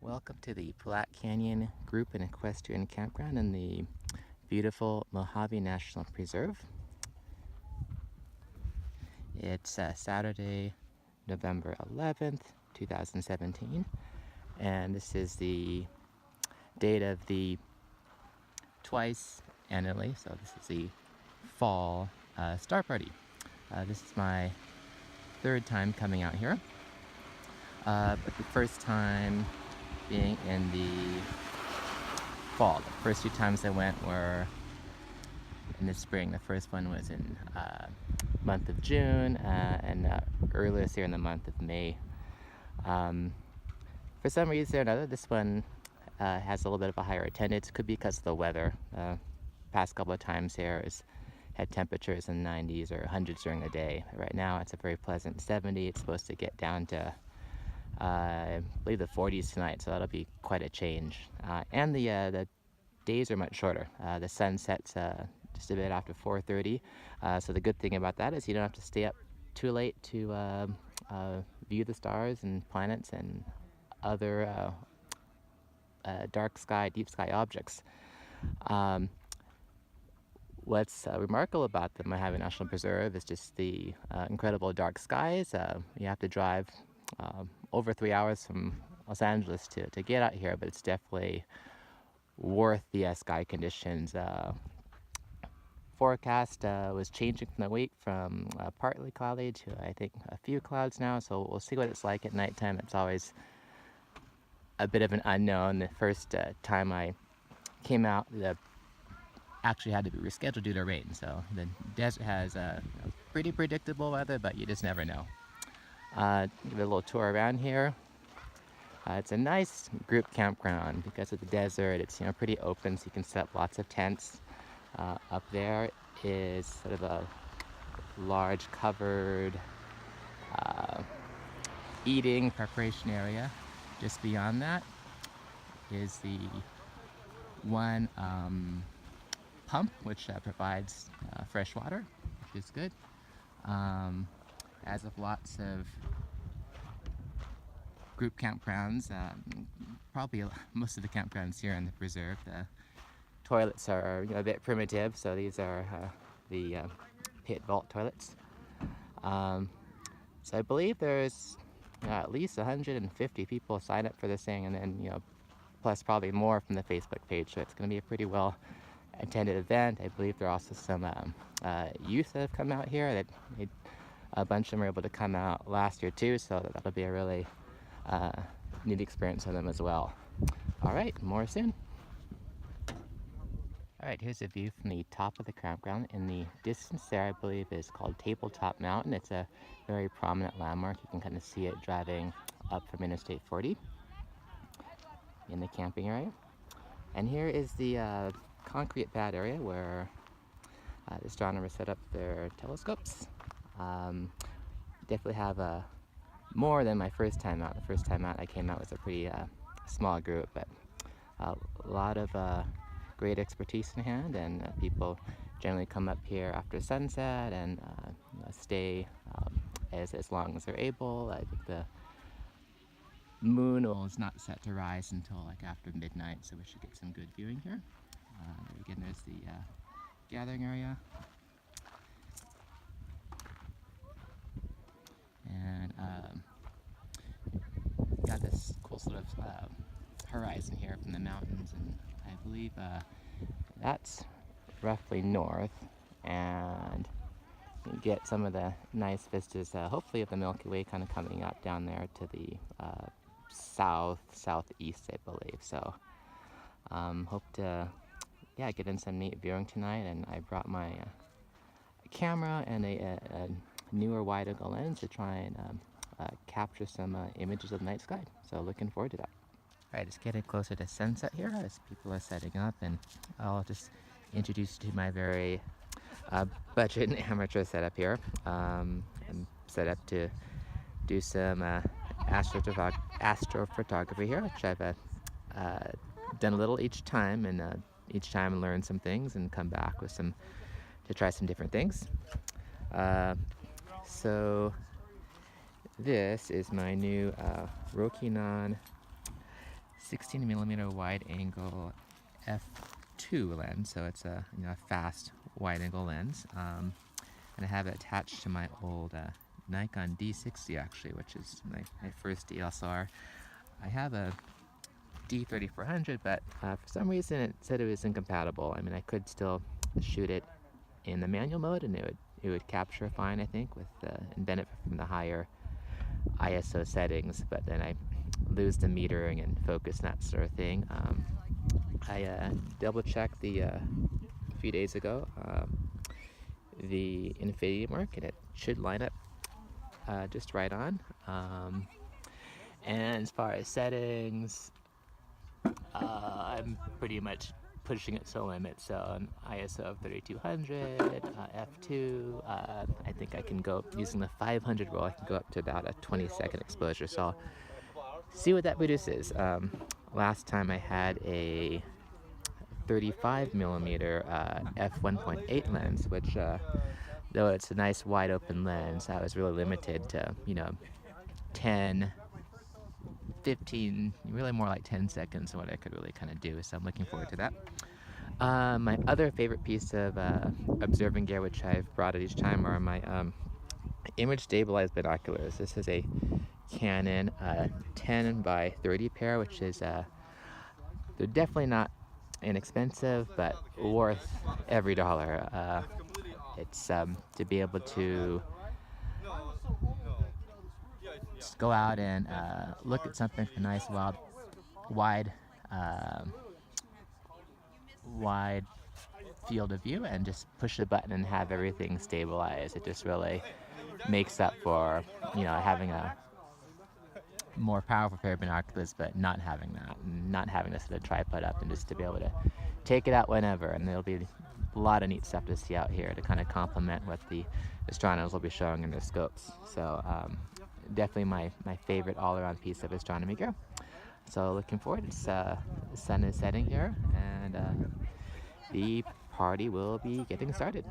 Welcome to the Black Canyon Group and Equestrian Campground in the beautiful Mojave National Preserve. It's Saturday, November 11th, 2017, and this is the date of the twice annually, so this is the fall star party. This is my third time coming out here, but the first time being in the fall. The first two times I went were in the spring. The first one was in month of June and earlier this year in the month of May. For some reason or another, this one has a little bit of a higher attendance. Could be because of the weather. Past couple of times here has had temperatures in 90s or 100s during the day. Right now it's a very pleasant 70. It's supposed to get down to I believe the 40s tonight, so that'll be quite a change. And the days are much shorter. The sun sets just a bit after 4:30, so the good thing about that is you don't have to stay up too late to view the stars and planets and other dark sky, deep sky objects. What's remarkable about the Mojave National Preserve is just the incredible dark skies. You have to drive over 3 hours from Los Angeles to get out here, but it's definitely worth the sky conditions. Forecast was changing from the week from partly cloudy to I think a few clouds now, so we'll see what it's like at nighttime. It's always a bit of an unknown. The first time I came out, actually had to be rescheduled due to rain, so the desert has pretty predictable weather, but you just never know. Give it a little tour around here. It's a nice group campground because of the desert. It's pretty open, so you can set up lots of tents. Up there is sort of a large covered eating preparation area. Just beyond that is the one pump which provides fresh water, which is good. As of lots of group campgrounds, probably most of the campgrounds here in the preserve, the toilets are a bit primitive, so these are the pit vault toilets. So I believe there's at least 150 people sign up for this thing, and then plus probably more from the Facebook page, so it's going to be a pretty well attended event. I believe there are also some youth that have come out here. That a bunch of them were able to come out last year too, so that'll be a really neat experience for them as well. All right, more soon. All right, here's a view from the top of the campground. In the distance there, I believe, is called Tabletop Mountain. It's a very prominent landmark. You can kind of see it driving up from Interstate 40 in the camping area. And here is the concrete pad area where the astronomers set up their telescopes. Definitely have more than my first time out. The first time out I came out with a pretty small group, but a lot of great expertise in hand, and people generally come up here after sunset and stay as long as they're able. I think the moon is not set to rise until like after midnight, so we should get some good viewing here. Again, there's the gathering area. And got this cool sort of horizon here from the mountains, and I believe that's roughly north, and you can get some of the nice vistas, hopefully of the Milky Way kind of coming up down there to the southeast, I believe. So hope to get in some neat viewing tonight, and I brought my camera and a newer wide-angle lens to try and capture some images of the night sky. So looking forward to that. Alright, it's getting closer to sunset here as people are setting up, and I'll just introduce you to my very budget and amateur setup here. I'm set up to do some astrophotography here, which I've done a little each time, and each time learn some things and come back with to try some different things. So this is my new Rokinon 16mm wide angle f2 lens, so it's a fast wide angle lens, and I have it attached to my old Nikon D60 actually, which is my first DSLR. I have a D3400, but for some reason it said it was incompatible. I mean, I could still shoot it in the manual mode and it would capture fine, I think, with and benefit from the higher ISO settings, but then I lose the metering and focus and that sort of thing. I double checked a few days ago the infinity mark, and it should line up just right on. And as far as settings, I'm pretty much pushing it to the limit, so an ISO of 3200, f2, I think I can go, using the 500 roll, I can go up to about a 20-second exposure, so I'll see what that produces. Last time I had a 35mm f1.8 lens, which though it's a nice wide open lens, I was really limited to 10, 15, really more like 10 seconds of what I could really kind of do, so I'm looking forward to that. My other favorite piece of observing gear, which I've brought at each time, are my image stabilized binoculars. This is a Canon 10 by 30 pair, which is they're definitely not inexpensive, but worth every dollar. It's to be able to just go out and look at something for nice, wide field of view and just push a button and have everything stabilized. It just really makes up for having a more powerful pair of binoculars, but not having that, and not having to set a tripod up, and just to be able to take it out whenever. And there'll be a lot of neat stuff to see out here to kind of complement what the astronomers will be showing in their scopes. So definitely my favorite all-around piece of astronomy gear. So looking forward. It's the sun is setting here, and the party will be getting started.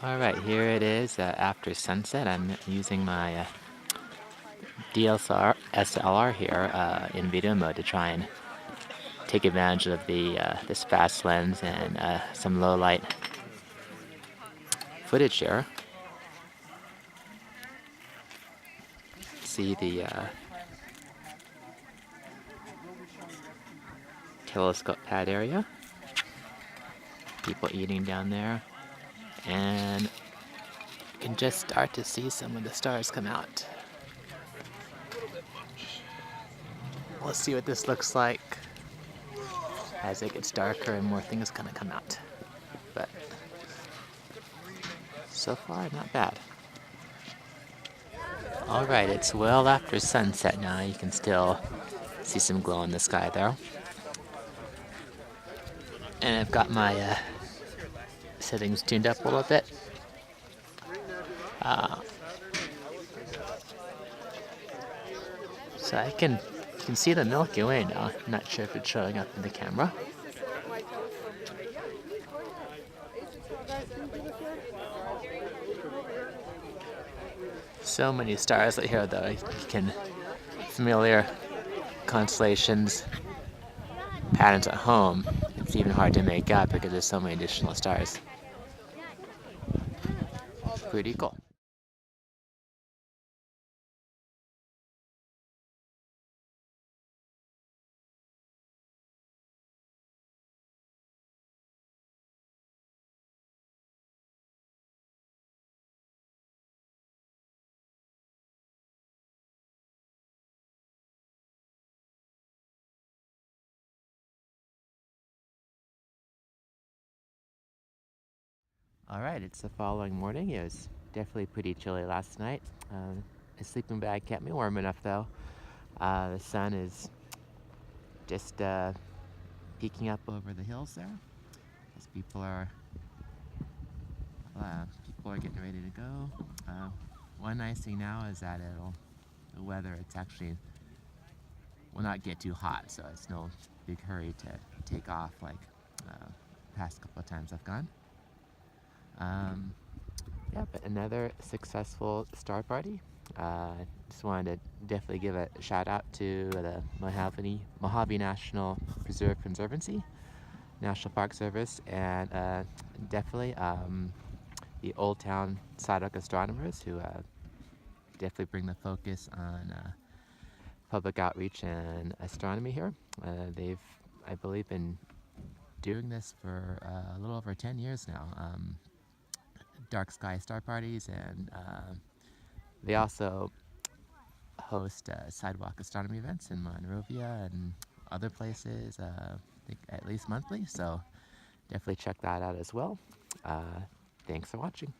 Alright, here it is after sunset. I'm using my DSLR here in video mode to try and take advantage of this fast lens and some low light footage here. See the telescope pad area. People eating down there. And you can just start to see some of the stars come out. We'll see what this looks like as it gets darker and more things kind of come out. But so far, not bad. Alright, it's well after sunset now. You can still see some glow in the sky there. And I've got my settings tuned up a little bit. So you can see the Milky Way now. I'm not sure if it's showing up in the camera. So many stars out here, though. You can familiar constellations, patterns at home. It's even hard to make out because there's so many additional stars. Pretty cool. Alright, it's the following morning. It was definitely pretty chilly last night. A sleeping bag kept me warm enough, though. The sun is just peeking up over the hills there as people are getting ready to go. One nice thing now is that the weather, it's actually will not get too hot, so it's no big hurry to take off like past couple of times I've gone. Yeah, but another successful star party. Just wanted to definitely give a shout out to the Mojave National Preserve Conservancy, National Park Service, and definitely the Old Town Sidewalk Astronomers, who definitely bring the focus on public outreach and astronomy here. They've, I believe, been doing this for a little over 10 years now. Dark sky star parties, and they also host sidewalk astronomy events in Monrovia and other places, I think at least monthly, so definitely check that out as well. Thanks for watching.